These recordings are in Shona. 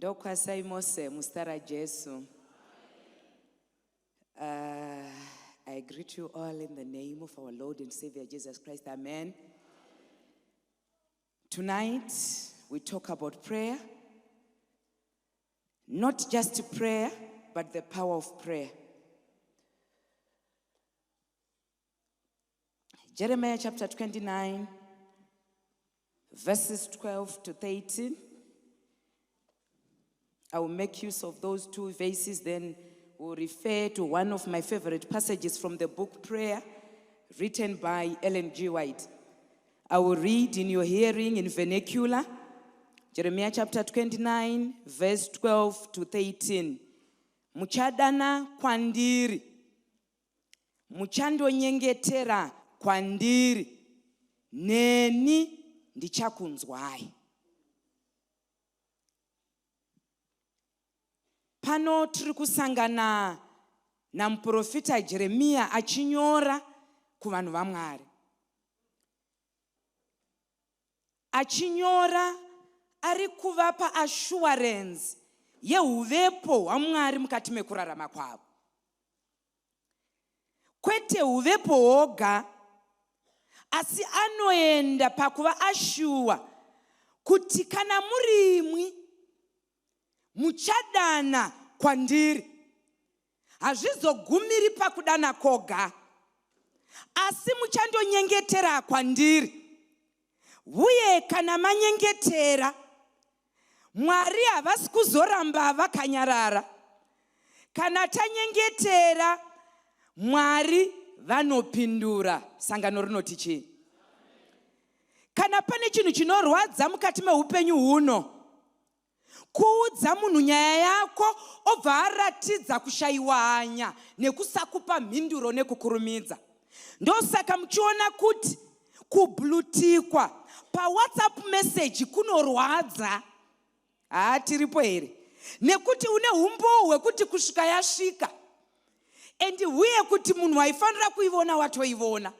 Ndokwasai Mose mustara Jesu. I greet you all in the name of our Lord and Savior Jesus Christ. Amen. Tonight we talk about prayer. Not just prayer, but the power of prayer. Jeremiah chapter 29, verses 12 to 13. I will make use of those two verses, then we'll refer to one of my favorite passages from the book Prayer, written by Ellen G. White. I will read in your hearing in vernacular, Jeremiah chapter 29, verse 12 to 13. Muchadana kwandiri, muchandonyengetera kwandiri, neni ndichakunzwai. Pano tiri kusangana na muprofita Jeremia achinyora kuvanhu vaMwari. Achinyora ari kuvapa assurance yehuvepo hwaMwari mukati mekurarama kwavo. Kwete huvepo hoga, asi anoenda pakuva ashua kuti kana murimwi muchadana kwandiri. Hazvizogumiri pakudana koga, asi muchandonyengetera kwandiri. Uye kana manyengetera, Mwari havasi kuzoramba vakanyarara. Kana tanyengetera, Mwari vanopindura. Sangano rinoti chii? Kana pane chinhu chinorwadza mukati meupenyu huno, kuudza munhu nyaya yako obva aratidza kushayiwa hanya nekusakupa mhinduro nekukurumidza. Ndosaka muchiona kuti kublutikwa paWhatsApp message kunorwadza. Tiripo here? Nekuti une umbo hwekuti kusvika yasvika. And uye kuti munhu waifanira kuivona watoivona.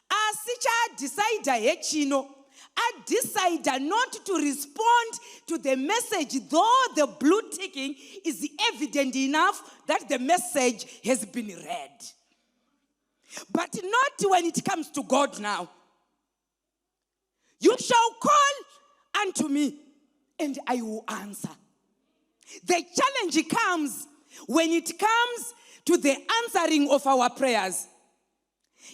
Asi chadecida hechino, I decided not to respond to the message, though the blue ticking is evident enough that the message has been read. But not when it comes to God now. You shall call unto me, and I will answer. The challenge comes when it comes to the answering of our prayers.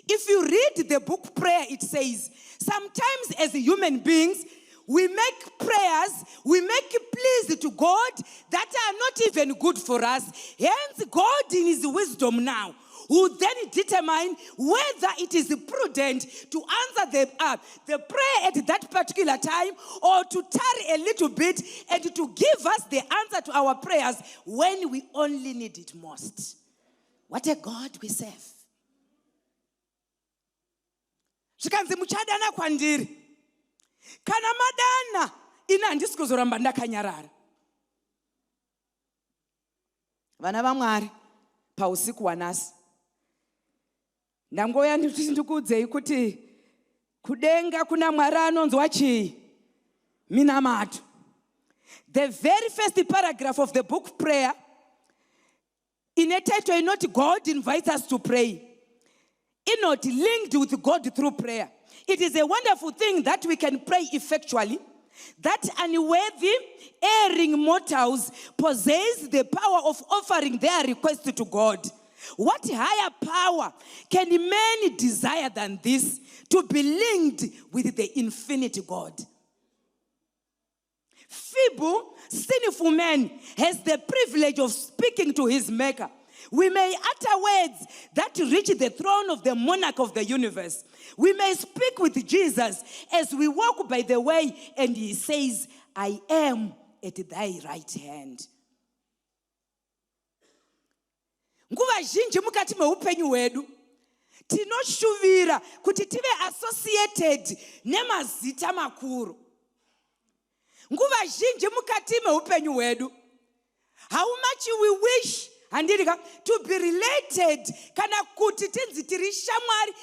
If you read the book Prayer, it says, sometimes as human beings, we make prayers, we make pleas to God that are not even good for us. Hence, God in His wisdom now will then determine whether it is prudent to answer the prayer at that particular time, or to tarry a little bit and to give us the answer to our prayers when we only need it most. What a God we serve. Zvikanzi muchadana kwandiri. Kana madana, ina handisi kuzoramba ndakanyarara. Vana vaMwari, pausiku hwanhasi, ndangoya ndikuudzei kuti kudenga kuna Mwari anonzwa chii? Minamato. The very first paragraph of the book Prayer, in a title not God invites us to pray, not linked with God through prayer. It is a wonderful thing that we can pray effectually, that unworthy, erring mortals possess the power of offering their request to God. What higher power can man desire than this, to be linked with the infinite God? Feeble, sinful man has the privilege of speaking to his maker. We may utter words that reach the throne of the monarch of the universe. We may speak with Jesus as we walk by the way, and he says, I am at thy right hand. Nguva zhinji mukati meupenyu hwedu tinoshuvira kuti tive associated nemazita makuru. Nguva zhinji mukati meupenyu hwedu, how much we wish to be related, kana kuti tinzi tiri shamwari,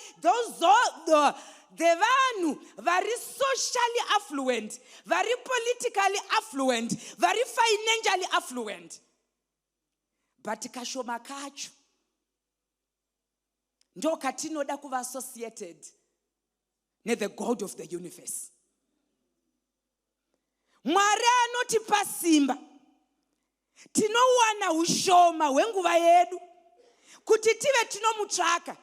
devanhu vari socially affluent, very politically affluent, very financially affluent. But kashoma kacho ndo katinoda kuva associated the God of the universe. Mwari anotipa simba, tinowana ushoma hwenguva yedu kuti tive tinomutsvaka.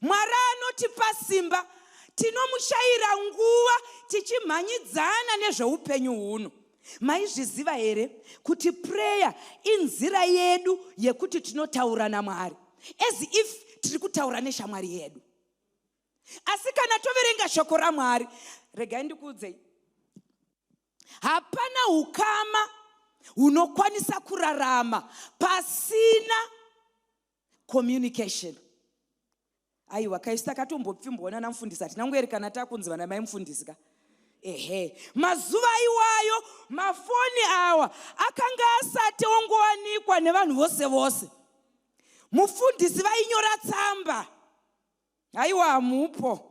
Mwari anotipa simba, tinomushaira nguva tichimhanyidzana nezveupenyu huno. Maizviziva here kuti prayer inzira yedu yekuti tinotaura naMwari, as if tiri kutaura neshamwari yedu. Asi kana toverenga shoko raMwari, regai ndikuudzei, hapana ukama hunokwanisa kurarama pasina communication. Aiwa, kaisa katombopfimboona namufundisi ati nangweri kana takunzwa namai mufundisi ka. Mazuva iwayo mafoni awa akanga asati ongowanikwa nevanhu vose vose. Mufundisi vainyora tsamba. Aiwa, hamupo.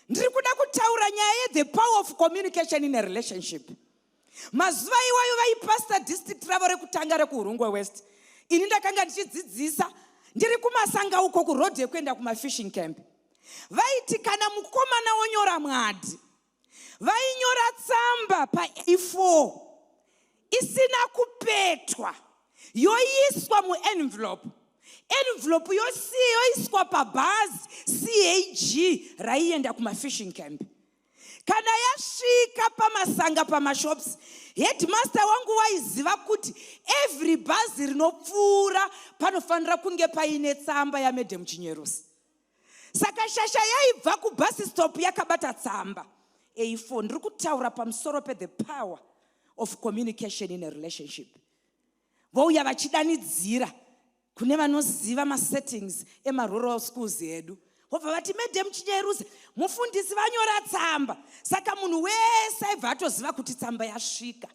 Ndiri kuda kutaura nyaya the power of communication in a relationship. Mazuva iwayo vaipasta district ravo rekutanga rekuRungwe West. Ini ndakanga ndichidzidzisa ndiri kumasanga uko kuroad yekuenda kumafishing camp. Vaiti kana mukomana wonyora mwadi, vainyora tsamba pa-A4 isina kupetwa, yoiswa muenvelope. Envelope yoiswa pabhazi CAG raienda kumafishing camp. Kana yasvika pamasanga pamashops, headmaster wangu waiziva kuti every bhazi rinopfuura panofanira kunge paine tsamba yaMadam Chinyerusi. Saka shasha yaibva kubus stop yakabata tsamba A4. Ndiri kutaura pamusoro pe the power of communication in a relationship. Vouya vachidanidzira kune vanoziva masettings emarural schools edu. Vobva vati Madam Chinyerusi, mufundisi vanyora tsamba. Saka munhu wese aibva atoziva kuti tsamba yasvika.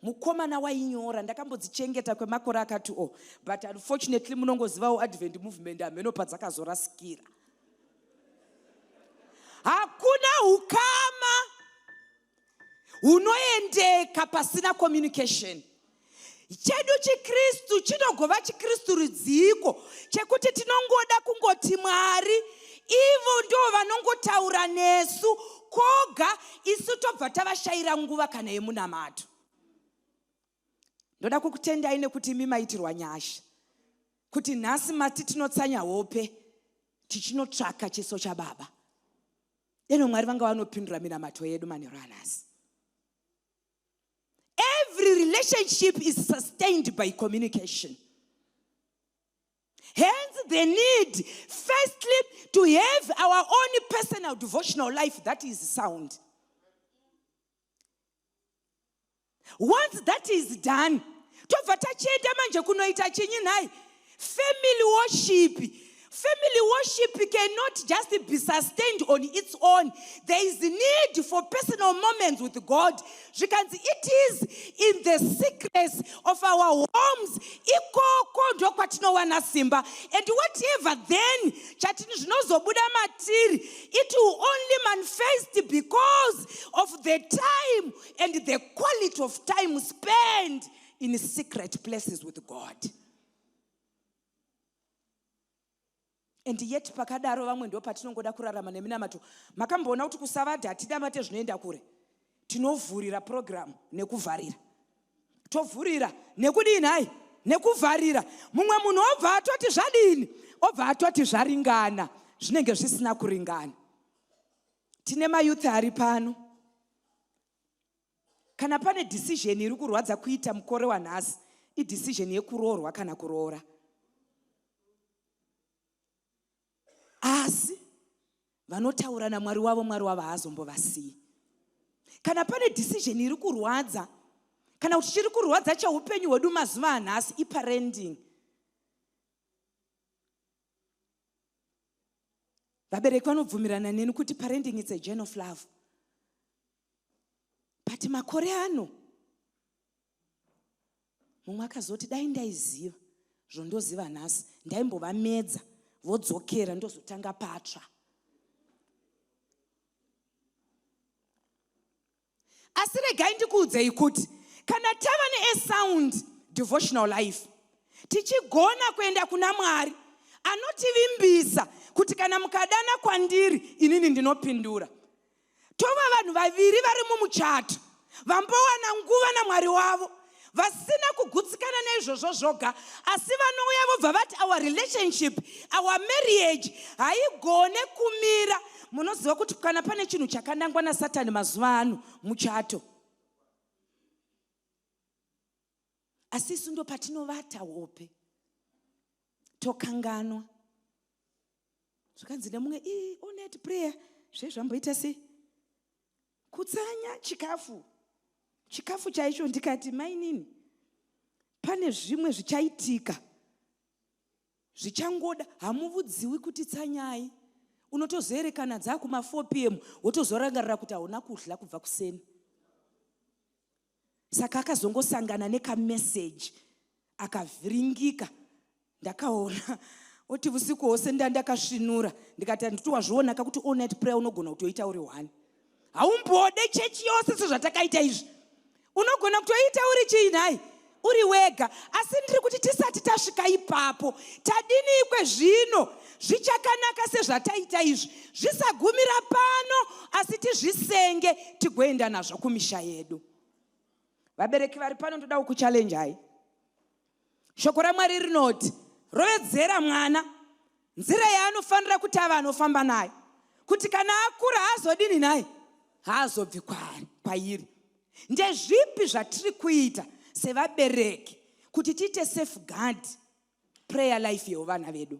Mukomana wainyora, ndakambodzichengeta kwemakore akati but unfortunately munongozivawo Advent movement ameno padzakazorasikira. Hakuna ukama hunoendeka pasina communication. Chedu chiKristu chinogova chiKristu rudziko chekuti tinongoda kungoti Mwari, ivo ndo vanongotaura nesu koga, isu tobva tavashaira nguva kana yemunamato. Ndoda kukutendai nekuti imi maitirwa nyasha kuti nhasi mati tinotsanya hope tichinotsvaka chiso chaBaba. Eno Mwari vanga vanopindura minamato yedu manheru anhasi. Every relationship is sustained by communication. Hence the need, firstly, to have our own personal devotional life that is sound. Once that is done, tobva tachienda manje kunoita chinyi nhai? Family worship. Family worship cannot just be sustained on its own. There is need for personal moments with God. It is in the secrets of our homes. And whatever then, it will only manifest because of the time and the quality of time spent in secret places with God. And yet pakadaro vamwe ndo patinongoda kurarama neminamato. Makamboona kuti kusavadhi hatida mate zvinoenda kure. Tinovhurira program nekuvharira. Tovhurira nekudini hai? Nekuvharira. Mumwe munhu obva atoti zvadini? Obva atoti zvaringana. Zvinenge zvisina kuringana. Tine mayouth ari pano. Kana pane decision iri kurwadza kuita mukore wanhasi, idecision yekuroorwa kana kuroora. Asi vanotaura naMwari wavo, Mwari wavo haazombovasiyi. Kana pane decision iri kurwadza, kana kuti chiri kurwadza cheupenyu hwedu mazuva anhasi, iparenting. Vabereki vanobvumirana neni kuti parenting is a journey of love. But makore ano, mumwe akazoti dai ndaiziva zvondoziva nhasi, ndaimbovamedza vodzokera ndozotanga patsva. Asi regai ndikuudzei kuti kana tava nesound devotional life, tichigona kuenda kuna Mwari anotivimbisa kuti kana mukadana kwandiri inini ndinopindura. Tova vanhu vaviri vari mumuchato vambowana nguva naMwari wavo, vasina kugutsikana neizvozvo zvoga, asi vanouya vobva vati our relationship, our marriage haigone kumira. Munoziva kuti kana pane chinhu chakanangwa naSatani mazuva ano muchato, asi isu ndo patinovata hope tokanganwa. Zvakanzi nemumwe all night prayer zvezvamboita sei kutsanya chikafu chaicho. Ndikati mainini, pane zvimwe zvichaitika zvichangoda, hamuvudziwi kuti tsanyai. Unotozoerekana dzakuma 4 PM wotozorangarira kuti hauna kudla kubva kuseni. Saka akazongosangana nekameseji akavhiringika. Ndakaona oti usiku hwose ndakasvinura. Ndikati handiti wazvionaka kuti all night prayer unogona kutoita uri 1. Haumbode chechi yose sezvatakaita izvi. Unogona kutoita uri chiinai, uri wega. Asi ndiri kuti tisati tasvika ipapo, tadini ikwe zvino zvichakanaka sezvataita izvi, zvisagumira pano, asi tizvisenge tigoenda nazvo kumisha yedu. Vabereki vari pano ndoda kukuchallenjai. Shoko raMwari rinoti rovedzera mwana nzira yaanofanira kuti ava anofamba nayo, kuti kana akura haazodini naye, haazobvi kwairi. Ndezvipi zvatiri kuita sevabereki kuti tiite safeguard prayer life yevana vedu?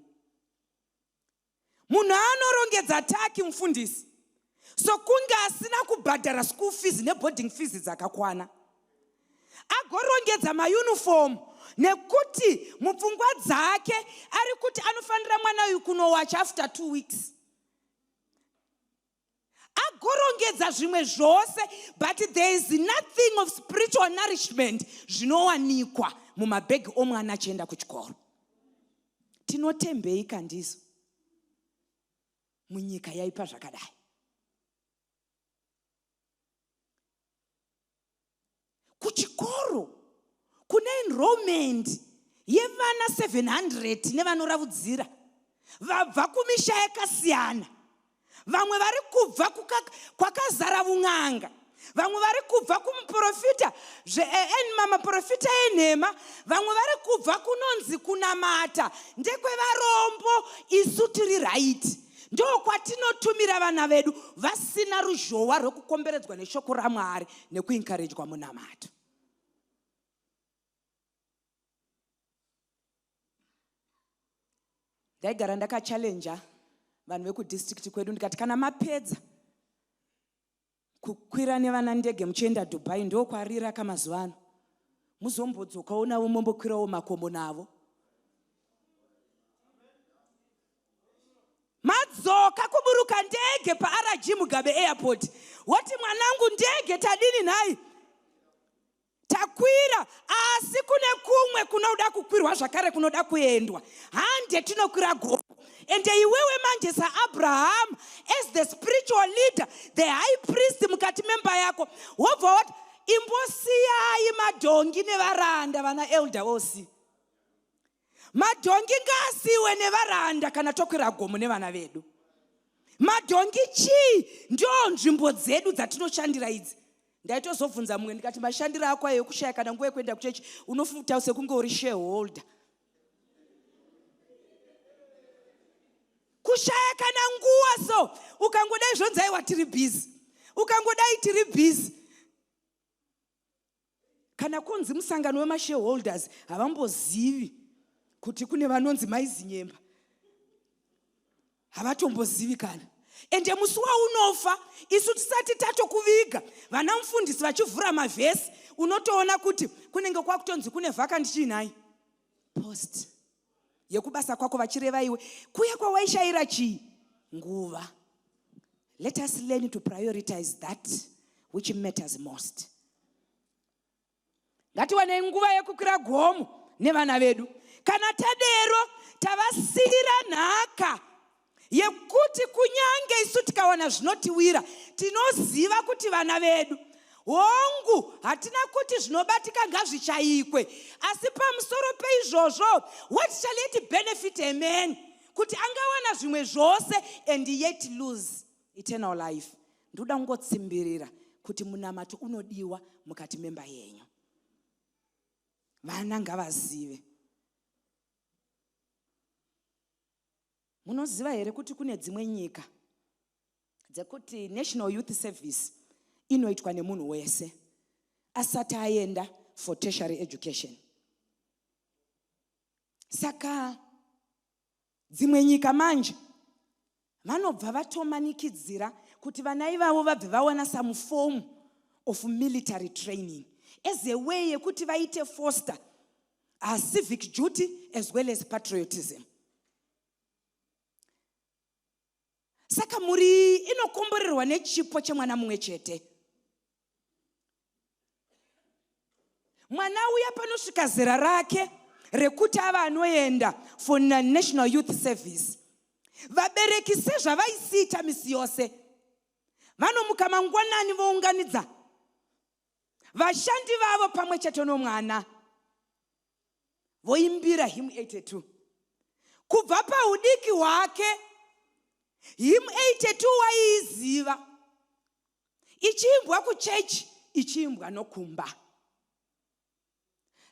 Munhu anorongedza taki mufundisi sokunge asina kubhadhara school fees neboarding fees dzakakwana, agorongedza mauniform nekuti mupfungwa dzake ari kuti anofanira mwana uyu kunowacha after 2 weeks. Agorongedza zvimwe zvose, but there is nothing of spiritual nourishment zvinowanikwa mumabhegi omwana achienda kuchikoro. Tinotembei kandizo munyika yaipa zvakadai? Kuchikoro kuna enrollment yevana 700 nevanoravudzira vabva kumisha yakasiyana. Vamwe vari kubva kwakazara vun'anga, vamwe vari kubva kumuprofita maprofita enhema, vamwe vari kubva kunonzi kunamata ndekwevarombo. Isu tiri right, ndo kwatinotumira vana vedu vasina ruzhowa rwekukomberedzwa neshoko raMwari nekuencouragwa munamato. Ndaigara ndakachallenja vanhu vekudistrict kwedu ndikati kana mapedza kukwira nevana ndege muchienda Dubai, ndo kwarira kamazuva ano, muzombodzokawo navo mombokwirawo makomo navo. Madzoka kuburuka ndege paRG Mugabe airport, woti mwanangu ndege tadini naye, takwira, asi kune kumwe kunoda kukwirwa zvakare kunoda kuendwa. Hande tinokwira gomo. And iwewe manje saAbraham as the spiritual leader, the high priest mukati memba yako, wobva wati imbosiyai madhongi nevaranda vana elder osi. Madhongi ngasiwe nevaranda kana tokwira gomo nevana vedu. Madhongi chii? Ndio nzvimbo dzedu dzatinoshandira idzi. Ndaitozobvunza mumwe ndikati mashandira ako ayo kushaya kana nguva yekuenda kuchechi unofuta sekunge uri shareholder. Kushaya kana nguva so ukangodai zvonzaiwa tiri busy, ukangodai tiri busy. Kana kunzi musangano wemashareholders havambozivi kuti kune vanonzi maizinyemba, havatombozivi kana. Ende musi waunofa isu tisati tatokuviga vana mufundisi vachivhura mavhesi, unotoona kuti kunenge kwakutonzi kune vacant chinai post yekubasa kwako vachireva iwe kuya kwawaishayira chii nguva. Let us learn to prioritize that which matters most. Ngatiwane nguva yekukwira gomo nevana vedu. Kana tadero tavasira nhaka yekuti kunyange isu tikawana zvinotiwira, tinoziva kuti vana vedu hongu hatina kuti zvinobatika ngazvichaikwe, asi pamusoro peizvozvo, what shall it benefit a man kuti angawana zvimwe zvose and yet lose eternal life? Ndoda kungotsimbirira kuti munamato unodiwa mukati memba yenyu. Vana ngavazive. Munoziva here kuti kune dzimwe nyika dzekuti National Youth Service inoitwa nemunhu wese asati aenda for tertiary education. Saka dzimwe nyika manje vanobva vatomanikidzira kuti vana ivavo vabve vawana some form of military training as a way yekuti vaite foster civic duty as well as patriotism. Saka muri inokomborerwa nechipo chemwana mumwe chete. Mwana uya panosvika zera rake rekuti ava anoenda for National Youth Service, vabereki sezvavaisiita misi yose, vanomuka mangwanani vounganidza vashandi vavo pamwe chete nomwana voimbira hymn 82. Kubva paudiki hwake hymn 82 waiziva, ichiimbwa kuchechi, ichiimbwa nokumba.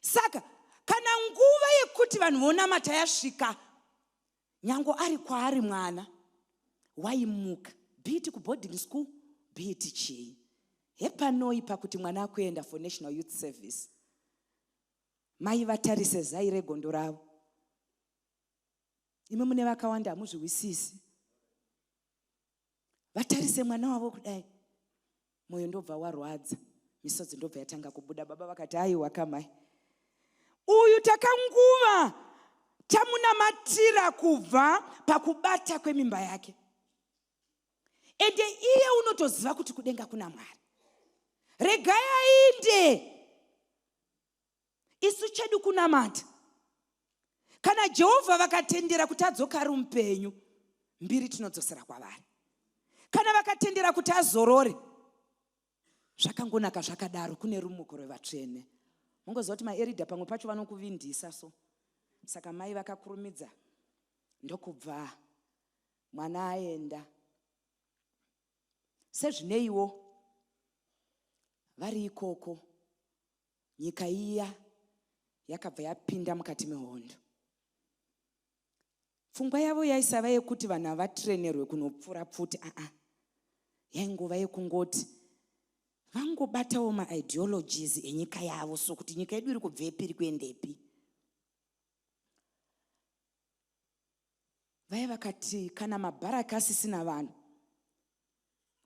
Saka kana nguva yekuti vanhu vonamata yasvika, nyango ari kwaari mwana waimuka, be it kuboarding school, be it chii. Hepanoipa kuti mwana akuenda for National Youth Service, mai vatarise zai regondo ravo. Ime mune vakawanda hamuzviwisisi. Vatarise mwana wavo kudai, moyo ndobva warwadza, misodzi ndobva yatanga kubuda. Baba vakati aiwa kamai, uyu takanguva tamunamatira kubva pakubata kwemimba yake, ende iye unotoziva kuti kudenga kuna Mwari. Regai ainde, isu chedu kunamata. Kana Jehovha vakatendera kuti adzoka ari mupenyu, mbiri tinodzosera kwavari. Kana vakatendera kuti azorore, zvakangonaka zvakadaro, kune rumuko rwevatsvene. Mungoziva kuti maeridha pamwe pacho vanokuvindisa so. Saka mai vakakurumidza ndokubva mwana aenda. Sezvineiwo vari ikoko, nyika iya yakabva yapinda mukati mehondo. Pfungwa yavo yaisava yekuti vanhu vavatrenerwe kunopfura pfuti. Yainguva yekungoti vangobatawo maideologies enyika yavo, so kuti nyika yedu iri kubvepi iri kuendepi. Vaya vakati kana mabharaka asisina vanhu,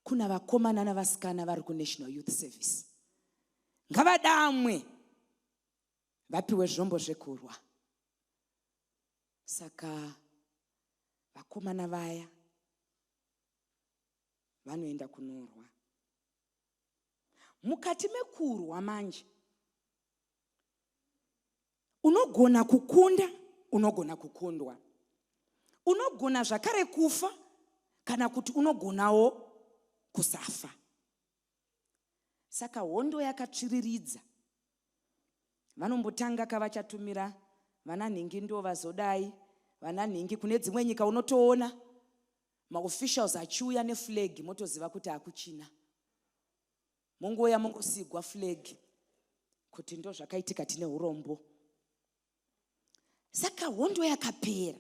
kuna vakomana navasikana vari kuNational Youth Service, ngavadamwe vapiwe zvombo zvekurwa. Saka vakomana vaya vanoenda kunorwa. Mukati mekurwa manje, unogona kukunda, unogona kukundwa. Unogona zvakare kufa, kana kuti unogonawo kusafa. Saka hondo yakatsviriridza. Vanombotanga kavachatumira vananhingi ndo vazodai, vananhingi kune dzimwe nyika unotoona maofficials achiuya neflag, motoziva kuti hakuchina. Mongoya mongosigwa flag kuti ndo zvakaitika tine urombo. Saka hondo yakapera.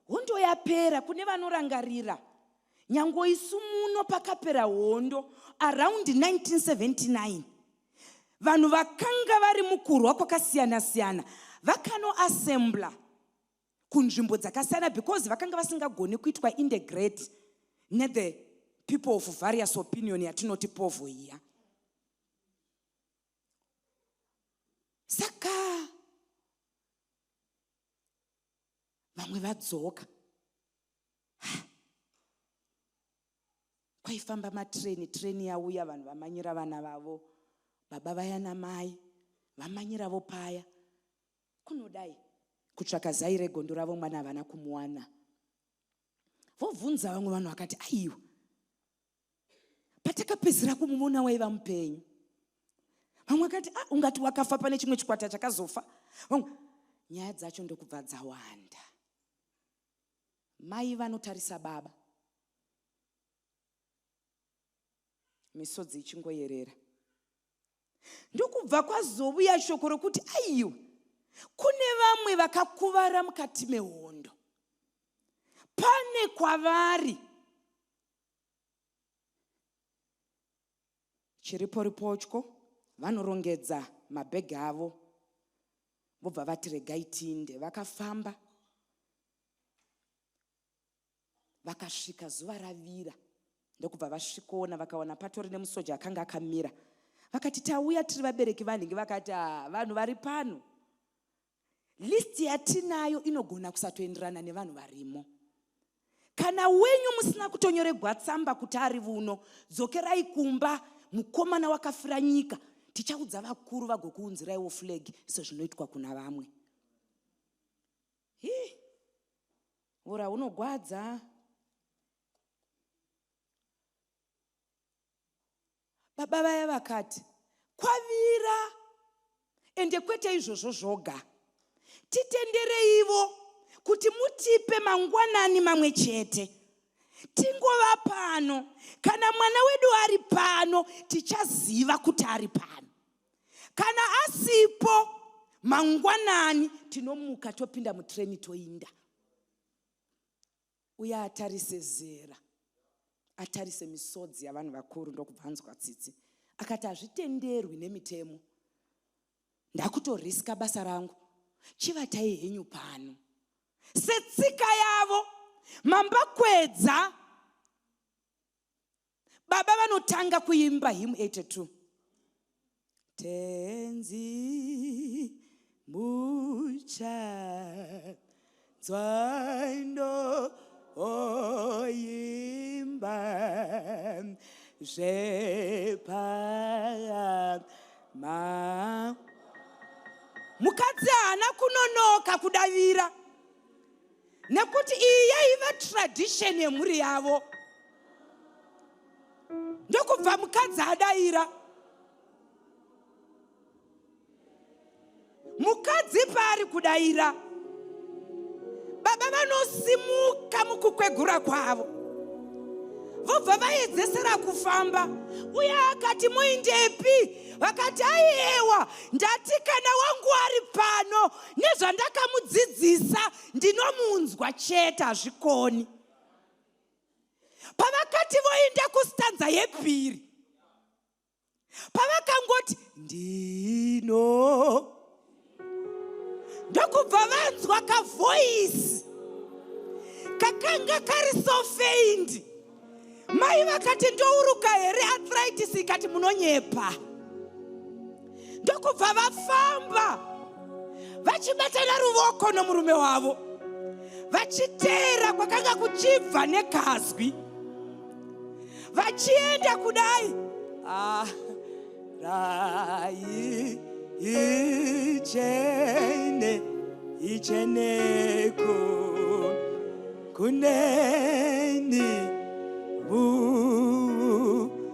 Hondo yapera, kune vanorangarira nyango isu muno pakapera hondo around 1979. Vanhu vakanga vari mukurwa kwakasiyana siyana vakanoassembla kunzvimbo dzakasiyana because vakanga vasingagoni kuitwa integrate ne the people of various opinion yatinoti povo iya. Saka vamwe vadzoka, kwaifamba treni yauya, vanhu vamanyira vana vavo, baba vaya namai vamanyiravo paya, kunodai kutsvaka zai regondo ravo, mwana havana kumuwana. Vobvunza vamwe vanhu vakati aiwa, patakapedzera kumumona waiva mupenyu. Vamwe vakati ungati wakafa pane chimwe chikwata chakazofa. Nyaya dzacho ndokubva dzawanda. Mai vanotarisa baba, misodzi ichingoyerera. Ndokubva kwazouya shoko rokuti aiwa, kune vamwe vakakuvara mukati mehondo. Pane kwavari chiripo ripotyo, vanorongedza mabhegi avo, vobva vati regai tinde. Vakafamba, vakasvika zuva ravira. Ndokubva vasvikoona vakaona patori nemusoja akanga akamira. Vakati tauya tiri vabereki vanhingi. Vakati vanhu vari pano, listi yatinayo inogona kusatoenderana nevanhu varimo. Kana wenyu musina kutonyoregwa tsamba kuti ari vuno, dzokerai kumba, mukomana wakafira nyika. Tichaudza vakuru vagokuunziraiwo flag sezvinoitwa kuna vamwe. Ora unogwadza. Baba vaya vakati kwavira, ende kwete izvozvo zvoga, titendereivo kuti mutipe mangwanani mamwe chete. Tingova pano, kana mwana wedu ari pano tichaziva kuti ari pano. Kana asipo mangwanani tinomuka topinda mutreni toinda. Uya atarise zera, atarise misodzi yavanhu vakuru, ndokubvanzwa tsitsi. Akati hazvitenderwi nemitemo. Ndakutoriska basa rangu. Chivatai henyu pano. Setsika yavo, mambakwedza. Baba vanotanga kuimba hymn 82. Tenzi mucha zwaindo oimba zvepa ma. Mukadzi haana kunonoka kudavira, nekuti iyi yaiva tradition yemhuri yavo. Ndokubva mukadzi adaira. Mukadzi paari kudaira, baba vanosimuka mukukwegura kwavo, vobva vaedzesera kufamba. Uya akati muindepi? Vakati aiyewa, ndati kana wangu ari pano, nezvandakamudzidzisa ndinomunzwa chete, hazvikoni. Pavakati voenda kustanza yepiri, pavakangoti ndino, ndokubva vanzwa kavoisi kakanga kari so faint. Mai vakati ndouruka here arthritis? Ikati munonyepa. Ndokubva vafamba vachibatana ruvoko nomurume wavo, vachiteera kwakanga kuchibva nekazwi, vachienda kudai. Rai ichene icheneko kuneni vunzira.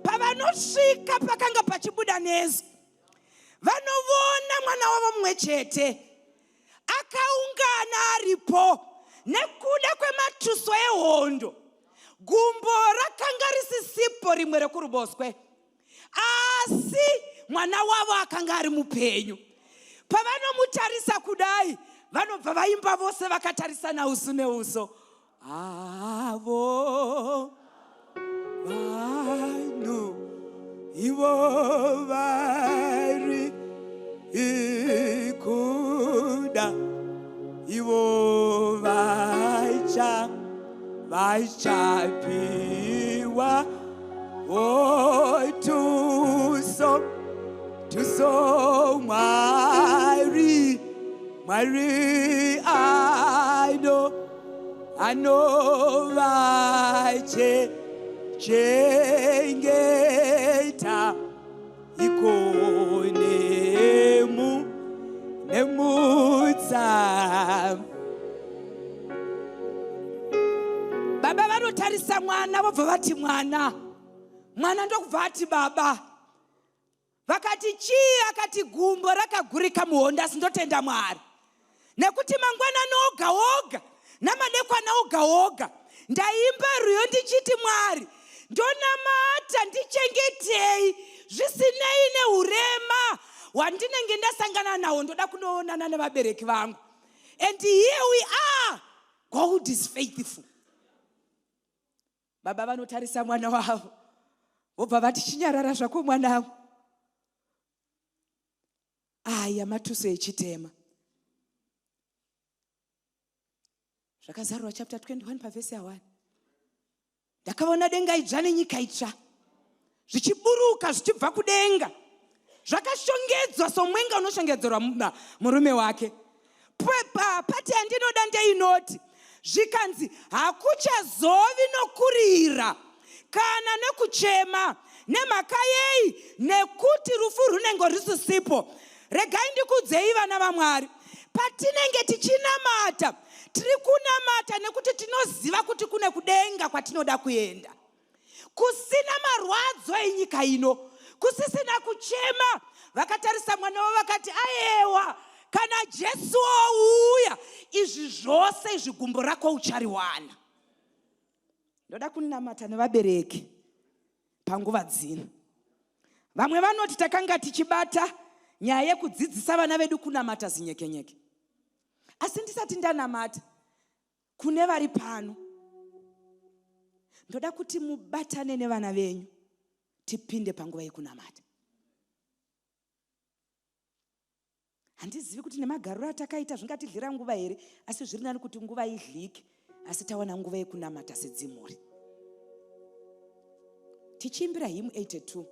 Pavanosvika pakanga pachibuda nezwi, vanovona mwana wavo mumwe chete akaungana aripo. Nekuda kwematuso ehondo, gumbo rakanga risisipo rimwe rekuruboshwe, asi mwana wavo akanga ari mupenyu. Pavanomutarisa kudai, vanobva vaimba vose vakatarisana uso neuso. Avo vanhu ivo vari ikuda, ivo vachapiwa tuso Mwari anovachengeta ikonemu nemutsa. Baba vanotarisa mwana vobva vati mwana ndokubva ati baba. Vakati chii? Akati gumbo rakagurika muhonda. Sindotenda Mwari nekuti mangwanani oga oga namadekwana oga oga ndaimba rwiyo ndichiti Mwari ndonamata ndichengetei zvisinei neurema hwandinenge ndasangana nawo. Ndoda kunoonana nevabereki vangu. And here we are. God is faithful. Baba vanotarisa mwana wavo vobva vati chinyarara zvako mwana wangu. Aya matuso echitema. Zvakazarwa chapter 21 pavhesi ya 1. Ndakaona denga idzva nenyika itsva zvichiburuka zvichibva kudenga, zvakashongedzwa somwenga unoshongedzerwa murume wake. Pati yandinoda ndeinoti zvikanzi hakuchazovi nokurira kana nekuchema nemhaka yei, nekuti rufu runenge risisipo. Regai ndikudzei vana vaMwari, patinenge tichinamata tiri kunamata nekuti tinoziva kuti kune kudenga kwatinoda kuenda, kusina marwadzo enyika ino, kusisina kuchema. Vakatarisa mwana wavo vakati ayewa, kana Jesu ouya izvi zvose izvi gumbo rako uchariwana. Ndoda kunamata nevabereki panguva dzino. Vamwe vanoti takanga tichibata nyaya yekudzidzisa vana vedu kunamata zinyekenyeke. Asi ndisati ndanamata kune vari pano, ndoda kuti mubatane nevana venyu tipinde panguva yekunamata. Handizivi kuti nemagariro atakaita zvingatidlira nguva here, asi zviri nani kuti nguva idlike, asi tawana nguva yekunamata sedzimuri. Tichiimbira hymn 82,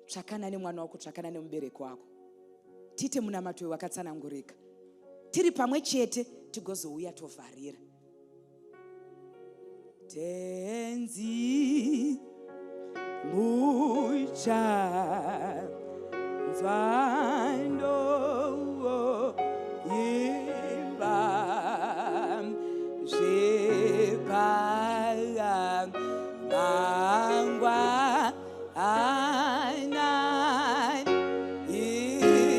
tsvakana nemwana wako, tsvakana nemubereki wako, tite munamato wakatsanangurika, tiri pamwe chete tigozouya tovharira. Tenzi mucha Zvando imba zvepaya mangwa ana ndino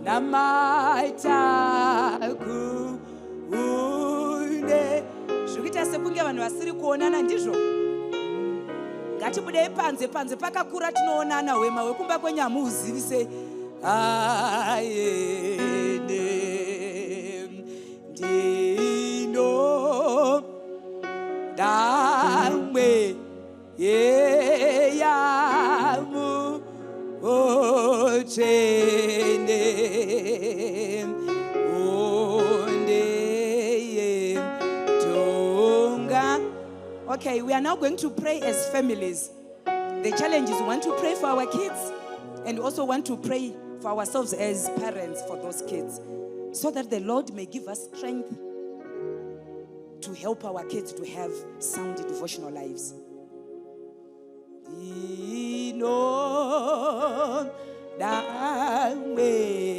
namataku une zvikuita sekunge vanhu vasiri kuonana ndizvo. Ngatibudei panze pakakura tinoonana wema wekumba kwenyamu uzivise aende ndino damwe yeyamu ochene ondeye tonga. Okay, we are now going to pray as families. The challenge is we want to pray for our kids and also want to pray for ourselves as parents for those kids, so that the Lord may give us strength to help our kids to have sound devotional lives. Dino dawe